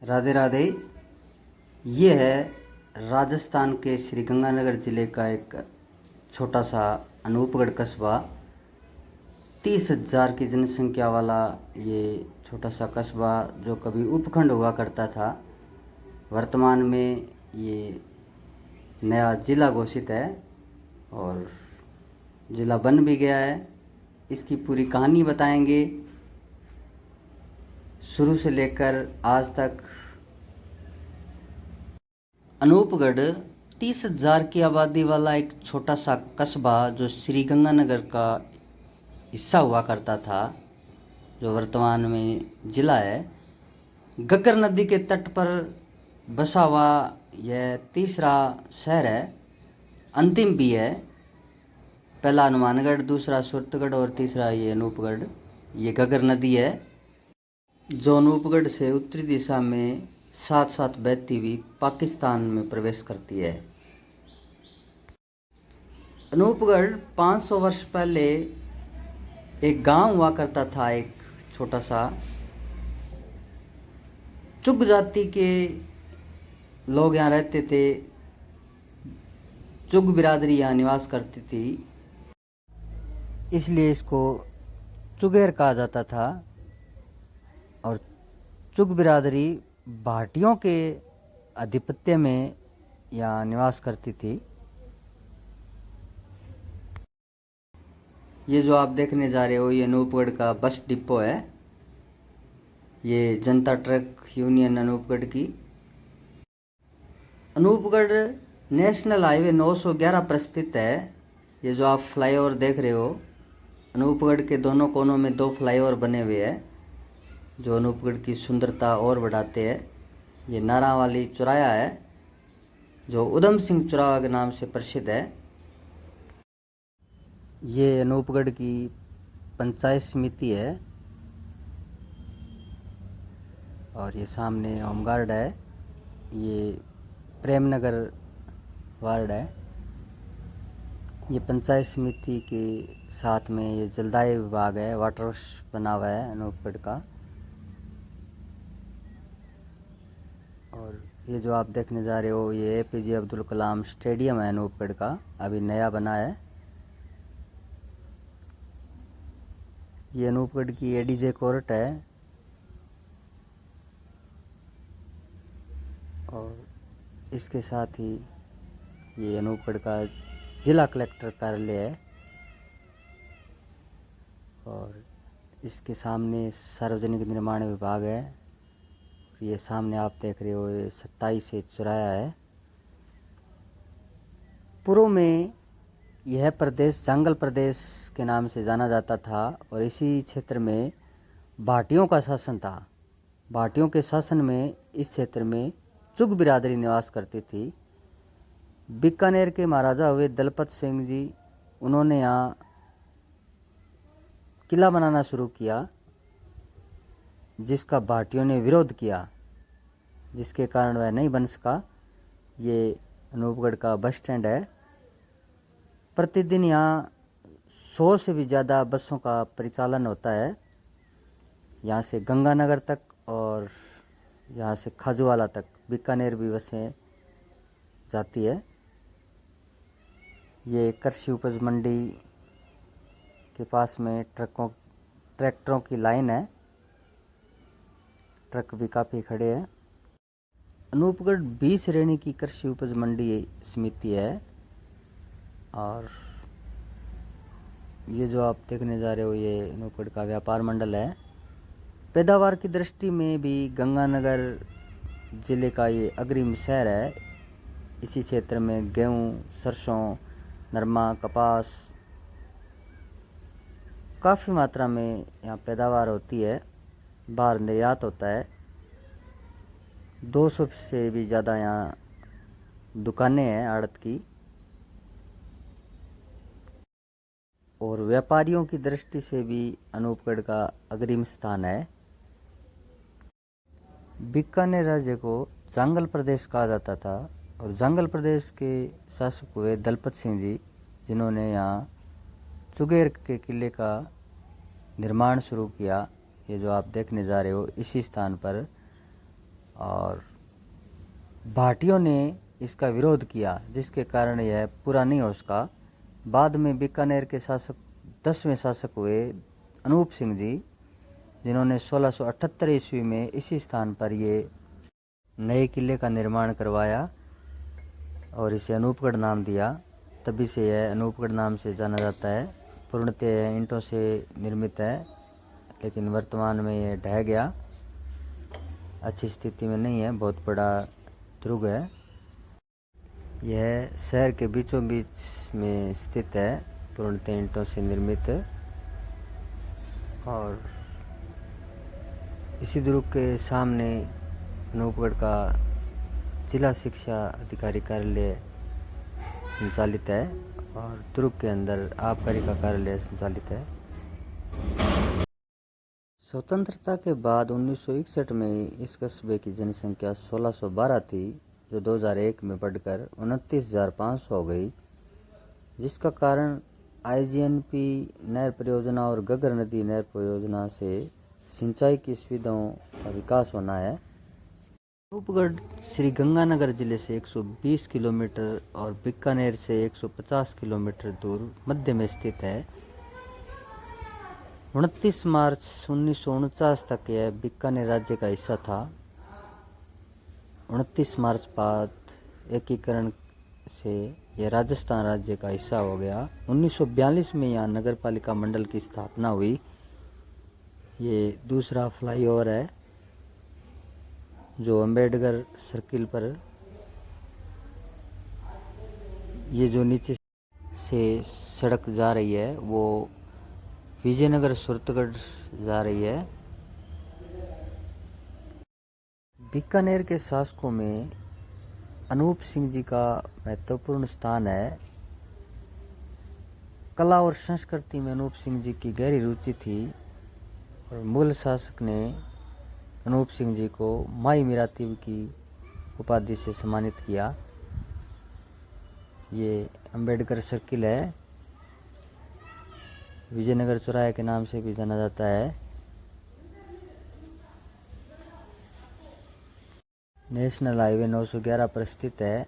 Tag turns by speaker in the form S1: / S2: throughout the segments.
S1: राधे राधे। ये है राजस्थान के श्री गंगानगर जिले का एक छोटा सा अनूपगढ़ कस्बा। 30,000 की जनसंख्या वाला ये छोटा सा कस्बा जो कभी उपखंड हुआ करता था, वर्तमान में ये नया जिला घोषित है और जिला बन भी गया है। इसकी पूरी कहानी बताएंगे शुरू से लेकर आज तक। अनूपगढ़ 30,000 की आबादी वाला एक छोटा सा कस्बा जो श्री गंगानगर का हिस्सा हुआ करता था, जो वर्तमान में जिला है। गग्गर नदी के तट पर बसा हुआ यह तीसरा शहर है, अंतिम भी है। पहला हनुमानगढ़, दूसरा सुरतगढ़ और तीसरा ये अनूपगढ़। ये गग्गर नदी है जो अनूपगढ़ से उत्तरी दिशा में साथ साथ बहती हुई पाकिस्तान में प्रवेश करती है। अनूपगढ़ 500 वर्ष पहले एक गांव हुआ करता था, एक छोटा सा। चुग जाति के लोग यहाँ रहते थे। चुग बिरादरी यहाँ निवास करती थी, इसलिए इसको चुगेर कहा जाता था। और चुग बिरादरी भाटियों के आधिपत्य में यहाँ निवास करती थी। ये जो आप देखने जा रहे हो ये अनूपगढ़ का बस डिपो है। ये जनता ट्रक यूनियन अनूपगढ़ की। अनूपगढ़ नेशनल हाईवे 911 पर स्थित है। ये जो आप फ्लाईओवर देख रहे हो, अनूपगढ़ के दोनों कोनों में 2 फ्लाईओवर बने हुए हैं जो अनूपगढ़ की सुंदरता और बढ़ाते हैं। ये नारावाली चौराया है जो उधम सिंह चौराहा के नाम से प्रसिद्ध है। ये अनूपगढ़ की पंचायत समिति है और ये सामने होमगार्ड है। ये प्रेमनगर वार्ड है। ये पंचायत समिति के साथ में ये जलदाय विभाग है, वाटर वर्क्स बना हुआ है अनूपगढ़ का। और ये जो आप देखने जा रहे हो ये APJ अब्दुल कलाम स्टेडियम है अनूपगढ़ का, अभी नया बना है। ये अनूपगढ़ की ADJ कोर्ट है और इसके साथ ही ये अनूपगढ़ का जिला कलेक्टर कार्यालय है। और इसके सामने सार्वजनिक निर्माण विभाग है। ये सामने आप देख रहे हो ये 27 से चौराया है। पूर्व में यह प्रदेश जंगल प्रदेश के नाम से जाना जाता था और इसी क्षेत्र में भाटियों का शासन था। भाटियों के शासन में इस क्षेत्र में चुग बिरादरी निवास करती थी। बीकानेर के महाराजा हुए दलपत सिंह जी, उन्होंने यहाँ किला बनाना शुरू किया जिसका भाटियों ने विरोध किया, जिसके कारण वह नहीं बन सका। ये अनूपगढ़ का बस स्टैंड है। प्रतिदिन यहाँ 100 से भी ज़्यादा बसों का परिचालन होता है, यहाँ से गंगानगर तक और यहाँ से खाजूवाला तक, बीकानेर भी बसें जाती है। ये कृषि उपज मंडी के पास में ट्रैक्टरों की लाइन है। ट्रक भी काफ़ी खड़े हैं। अनूपगढ़ 20 श्रेणी की कृषि उपज मंडी समिति है। और ये जो आप देखने जा रहे हो ये अनूपगढ़ का व्यापार मंडल है। पैदावार की दृष्टि में भी गंगानगर जिले का ये अग्रिम शहर है। इसी क्षेत्र में गेहूँ, सरसों, नरमा, कपास काफ़ी मात्रा में यहाँ पैदावार होती है, बाहर निर्यात होता है। 200 से भी ज़्यादा यहाँ दुकानें हैं आड़त की। और व्यापारियों की दृष्टि से भी अनूपगढ़ का अग्रिम स्थान है। बीकानेर राज्य को जंगल प्रदेश कहा जाता था और जंगल प्रदेश के शासक हुए दलपत सिंह जी, जिन्होंने यहाँ चुगेर के किले का निर्माण शुरू किया। ये जो आप देखने जा रहे हो इसी स्थान पर और भाटियों ने इसका विरोध किया, जिसके कारण यह पूरा नहीं हो सका। बाद में बीकानेर के शासक 10वें शासक हुए अनूप सिंह जी, जिन्होंने 1678 ईस्वी में इसी स्थान पर ये नए किले का निर्माण करवाया और इसे अनूपगढ़ नाम दिया। तभी से यह अनूपगढ़ नाम से जाना जाता है। पूर्णतः यह ईंटों से निर्मित है, लेकिन वर्तमान में यह ढह गया, अच्छी स्थिति में नहीं है, बहुत बड़ा दुर्ग है। यह शहर के बीचों बीच में स्थित है, पूर्णतः ईंटों से निर्मित। और इसी दुर्ग के सामने अनूपगढ़ का जिला शिक्षा अधिकारी कार्यालय संचालित है और दुर्ग के अंदर आबकारी का कार्यालय संचालित है। स्वतंत्रता के बाद 1961 में इस कस्बे की जनसंख्या 1612 थी, जो 2001 में बढ़कर 29,500 हो गई, जिसका कारण IGNP नहर परियोजना और घग्गर नदी नहर परियोजना से सिंचाई की सुविधाओं का विकास होना है। अनूपगढ़ श्रीगंगानगर जिले से 120 किलोमीटर और बीकानेर से 150 किलोमीटर दूर मध्य में स्थित है। 29 मार्च 1949 तक यह बीकानेर राज्य का हिस्सा था। 29 मार्च बाद एकीकरण से यह राजस्थान राज्य का हिस्सा हो गया। 1942 में यहाँ नगर पालिका मंडल की स्थापना हुई। ये दूसरा फ्लाईओवर है जो अंबेडकर सर्किल पर, ये जो नीचे से सड़क जा रही है वो विजयनगर सूरतगढ़ जा रही है। बीकानेर के शासकों में अनूप सिंह जी का महत्वपूर्ण स्थान है। कला और संस्कृति में अनूप सिंह जी की गहरी रुचि थी और मुगल शासक ने अनूप सिंह जी को माई मीरातीव की उपाधि से सम्मानित किया। ये अंबेडकर सर्किल है, विजयनगर चौराहे के नाम से भी जाना जाता है। नेशनल हाईवे 911 पर स्थित है।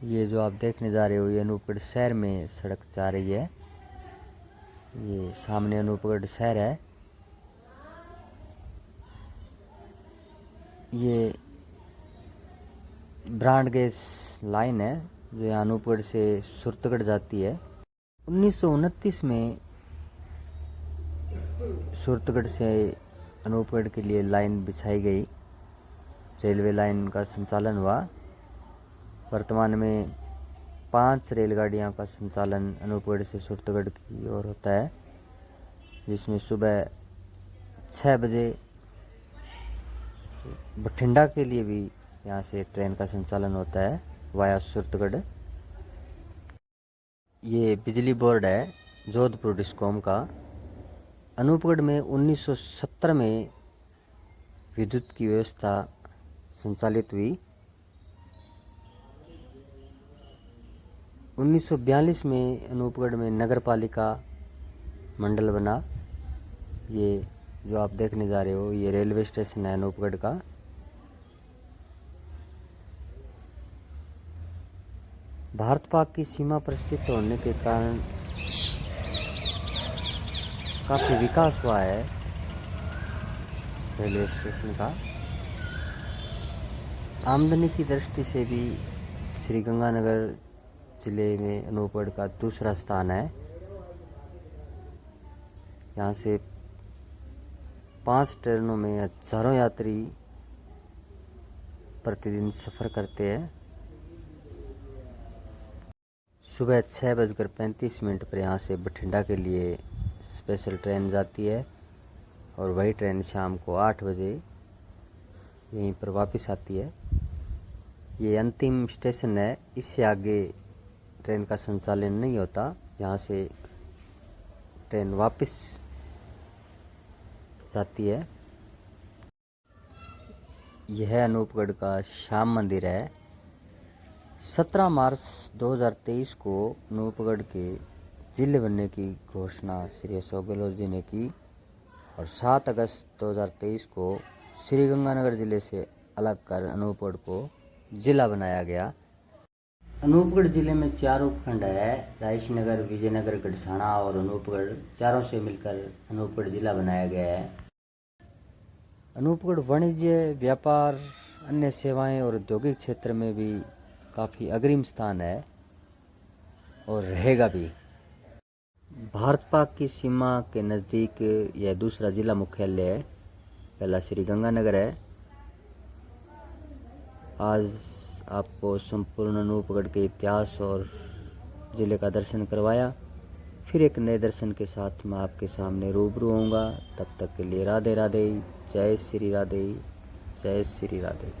S1: ये जो आप देखने जा रहे हो ये अनूपगढ़ शहर में सड़क जा रही है। ये सामने अनूपगढ़ शहर है। ये ब्रांड गैस लाइन है जो यहाँ अनूपगढ़ से सूरतगढ़ जाती है। 1929 में सूरतगढ़ से अनूपगढ़ के लिए लाइन बिछाई गई, रेलवे लाइन का संचालन हुआ। वर्तमान में 5 रेलगाड़ियों का संचालन अनूपगढ़ से सूरतगढ़ की ओर होता है, जिसमें सुबह 6 बजे बठिंडा के लिए भी यहाँ से ट्रेन का संचालन होता है वाया सूरतगढ़। ये बिजली बोर्ड है जोधपुर डिस्कॉम का। अनूपगढ़ में 1970 में विद्युत की व्यवस्था संचालित हुई। 1942 में अनूपगढ़ में नगर पालिका मंडल बना। ये जो आप देखने जा रहे हो ये रेलवे स्टेशन है अनूपगढ़ का। भारत पाक की सीमा पर स्थित होने के कारण काफ़ी विकास हुआ है रेलवे स्टेशन का। आमदनी की दृष्टि से भी श्रीगंगानगर जिले में अनूपगढ़ का दूसरा स्थान है। यहाँ से 5 ट्रेनों में हजारों यात्री प्रतिदिन सफ़र करते हैं। सुबह 6:35 पर यहाँ से बठिंडा के लिए स्पेशल ट्रेन जाती है और वही ट्रेन शाम को 8 बजे यहीं पर वापस आती है। ये अंतिम स्टेशन है, इससे आगे ट्रेन का संचालन नहीं होता। यहाँ से ट्रेन वापस जाती है। यह अनूपगढ़ का श्याम मंदिर है। 17 मार्च 2023 को अनूपगढ़ के जिले बनने की घोषणा श्री अशोक गहलोत जी ने की और 7 अगस्त 2023 को श्रीगंगानगर जिले से अलग कर अनूपगढ़ को जिला बनाया गया। अनूपगढ़ जिले में 4 उपखंड है, राइसनगर, विजयनगर, गढ़साना और अनूपगढ़। चारों से मिलकर अनूपगढ़ जिला बनाया गया है। अनूपगढ़ वाणिज्य, व्यापार, अन्य सेवाएं और औद्योगिक क्षेत्र में भी काफ़ी अग्रिम स्थान है और रहेगा भी। भारत पाक की सीमा के नज़दीक यह दूसरा जिला मुख्यालय है। पहला श्रीगंगानगर है। आज आपको संपूर्ण अनूपगढ़ के इतिहास और ज़िले का दर्शन करवाया। फिर एक नए दर्शन के साथ मैं आपके सामने रूबरू होऊंगा। तब तक के लिए राधे राधे, जय श्री राधे, जय श्री राधे।